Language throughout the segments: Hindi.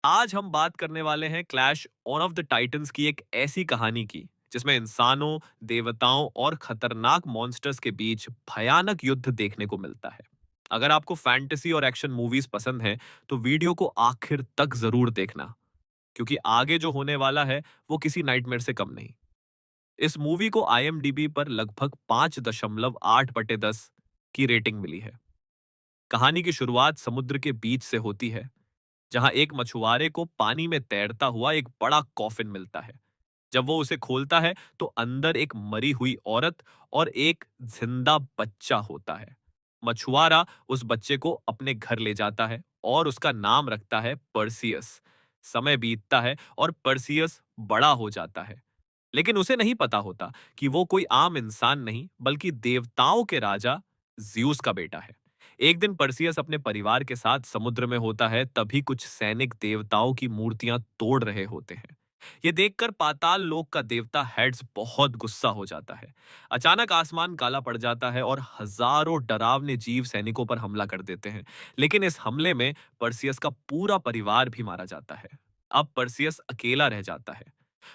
आज हम बात करने वाले हैं क्लैश ऑफ द टाइटंस की एक ऐसी कहानी की जिसमें इंसानों, देवताओं और खतरनाक मॉन्स्टर्स के बीच भयानक युद्ध देखने को मिलता है। अगर आपको फैंटेसी और एक्शन मूवीज पसंद हैं, तो वीडियो को आखिर तक जरूर देखना, क्योंकि आगे जो होने वाला है वो किसी नाइटमेयर से कम नहीं। इस मूवी को IMDb पर लगभग 5.8/10 की रेटिंग मिली है। कहानी की शुरुआत समुद्र के बीच से होती है, जहां एक मछुआरे को पानी में तैरता हुआ एक बड़ा कॉफिन मिलता है। जब वो उसे खोलता है तो अंदर एक मरी हुई औरत और एक जिंदा बच्चा होता है। मछुआरा उस बच्चे को अपने घर ले जाता है और उसका नाम रखता है पर्सियस। समय बीतता है और पर्सियस बड़ा हो जाता है, लेकिन उसे नहीं पता होता कि वो कोई आम इंसान नहीं बल्कि देवताओं के राजा ज्यूस का बेटा है। एक दिन पर्सियस अपने परिवार के साथ समुद्र में होता है, तभी कुछ सैनिक देवताओं की मूर्तियां तोड़ रहे होते हैं। ये देखकर पाताल लोक का देवता हेड्स बहुत गुस्सा हो जाता है। अचानक आसमान काला पड़ जाता है और हजारों डरावने जीव सैनिकों पर हमला कर देते हैं। लेकिन इस हमले में पर्सियस का पूरा परिवार भी मारा जाता है। अब पर्सियस अकेला रह जाता है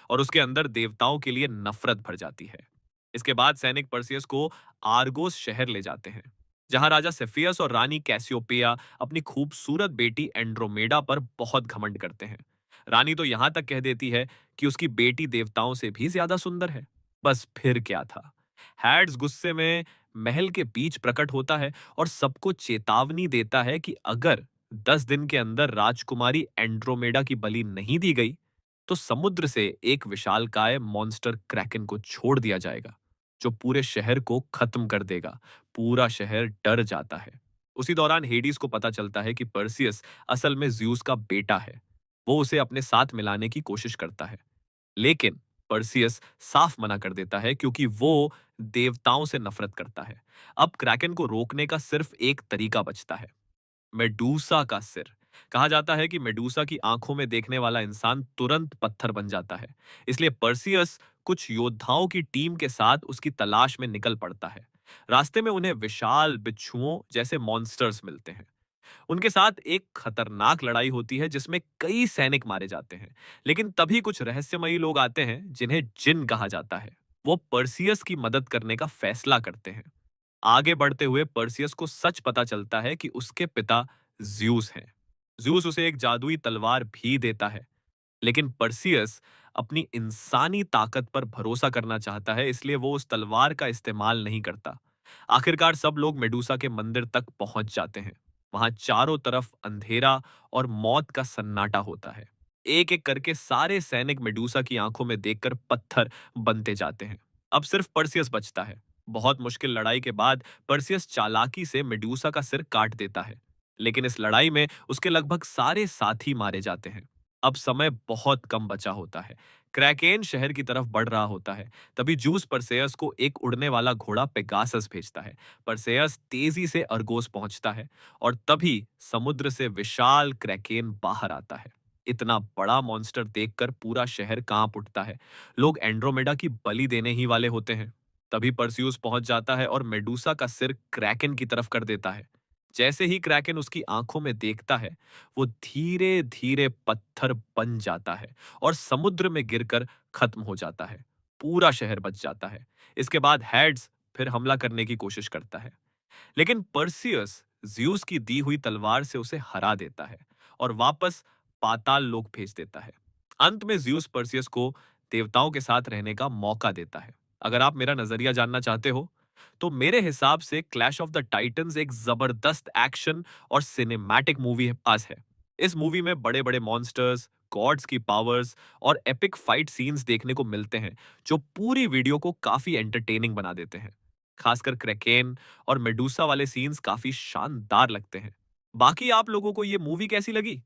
और उसके अंदर देवताओं के लिए नफरत भर जाती है। इसके बाद सैनिक पर्सियस को आर्गोस शहर ले जाते हैं, जहां राजा सेफियस और रानी कैसियोपेया अपनी खूबसूरत बेटी एंड्रोमेडा पर बहुत घमंड करते हैं। रानी तो यहां तक कह देती है कि उसकी बेटी देवताओं से भी ज्यादा सुंदर है। बस फिर क्या था। हैड्स गुस्से में महल के बीच प्रकट होता है और सबको चेतावनी देता है कि अगर 10 दिन के अंदर राजकुमारी एंड्रोमेडा की बलि नहीं दी गई, तो समुद्र से एक विशालकाय मॉन्स्टर क्रैकन को छोड़ दिया जाएगा, जो पूरे शहर को खत्म कर देगा। पूरा शहर डर जाता है। उसी दौरान हेडिस को पता चलता है कि पर्सियस असल में ज्यूस का बेटा है। वो उसे अपने साथ मिलाने की कोशिश करता है, लेकिन पर्सियस साफ मना कर देता है, क्योंकि वो देवताओं से नफरत करता है। अब क्रैकन को रोकने का सिर्फ एक तरीका बचता है, मेडूसा का सिर। कहा जाता है कि मेडूसा की आंखों में देखने वाला इंसान तुरंत पत्थर बन जाता है। इसलिए पर्सियस कुछ योद्धाओं की टीम के साथ उसकी तलाश में निकल पड़ता है। रास्ते में उन्हें विशाल बिच्छुओं जैसे मॉन्स्टर्स मिलते हैं। उनके साथ एक खतरनाक लड़ाई होती है, जिसमें कई सैनिक मारे जाते हैं। लेकिन तभी कुछ रहस्यमयी लोग आते हैं, जिन्हें जिन कहा जाता है। वो पर्सियस की मदद करने का फैसला करते हैं। आगे बढ़ते हुए पर्सियस को सच पता चलता है कि उसके पिता ज्यूस हैं। ज्यूस उसे एक जादुई तलवार भी देता है, लेकिन पर्सियस अपनी इंसानी ताकत पर भरोसा करना चाहता है, इसलिए वो उस तलवार का इस्तेमाल नहीं करता। आखिरकार सब लोग मेडूसा के मंदिर तक पहुंच जाते हैं। वहां चारों तरफ अंधेरा और मौत का सन्नाटा होता है। एक एक करके सारे सैनिक मेडूसा की आंखों में देखकर पत्थर बनते जाते हैं। अब सिर्फ पर्सियस बचता है। बहुत मुश्किल लड़ाई के बाद पर्सियस चालाकी से मेडूसा का सिर काट देता है, लेकिन इस लड़ाई में उसके लगभग सारे साथी मारे जाते हैं। अब समय बहुत कम बचा होता है। क्रैकेन शहर की तरफ बढ़ रहा होता है। तभी जूस परसेयस को एक उड़ने वाला घोड़ा पेगासस भेजता है। परसेयस तेजी से अर्गोस पहुंचता है और तभी समुद्र से विशाल क्रैकेन बाहर आता है। इतना बड़ा मॉन्स्टर देखकर पूरा शहर कांप उठता है। लोग एंड्रोमेडा की बलि देने ही वाले होते हैं। तभी परस्यूस पहुंच जाता है और मेडूसा का सिर क्रैकेन की तरफ कर देता है। जैसे ही क्रैकेन उसकी आंखों में देखता है, वो धीरे धीरे पत्थर बन जाता है और समुद्र में गिरकर खत्म हो जाता है। पूरा शहर बच जाता है। इसके बाद हेड्स फिर हमला करने की कोशिश करता है, लेकिन पर्सियस ज्यूस की दी हुई तलवार से उसे हरा देता है और वापस पाताल लोक भेज देता है। अंत में ज्यूस पर्सियस को देवताओं के साथ रहने का मौका देता है। अगर आप मेरा नजरिया जानना चाहते हो, तो मेरे हिसाब से क्लैश ऑफ द टाइटंस एक जबरदस्त एक्शन और सिनेमैटिक मूवी पास है। इस मूवी में बड़े बड़े मॉन्स्टर्स, गॉड्स की पावर्स और एपिक फाइट सीन्स देखने को मिलते हैं, जो पूरी वीडियो को काफी एंटरटेनिंग बना देते हैं। खासकर क्रैकेन और मेडूसा वाले सीन्स काफी शानदार लगते हैं। बाकी आप लोगों को ये मूवी कैसी लगी,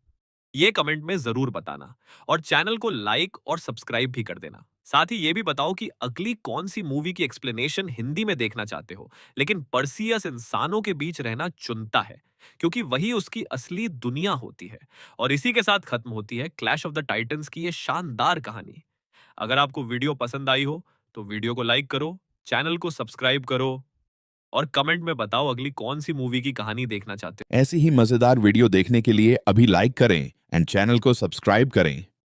ये कमेंट में जरूर बताना, और चैनल को लाइक और सब्सक्राइब भी कर देना। साथ ही ये भी बताओ कि अगली कौन सी मूवी की एक्सप्लेनेशन हिंदी में देखना चाहते हो, लेकिन पर्सियस इंसानों के बीच रहना चुनता है, क्योंकि वही उसकी असली दुनिया होती है। और इसी के साथ खत्म होती है क्लैश ऑफ द टाइटंस की ये शानदार कहानी। अगर आपको वीडियो पसंद आई हो, तो वीडियो को लाइक करो, चैनल को सब्सक्राइब करो और कमेंट में बताओ अगली कौन सी मूवी की कहानी देखना चाहते हो। ऐसी ही मजेदार वीडियो देखने के लिए अभी लाइक करें एंड चैनल को सब्सक्राइब करें।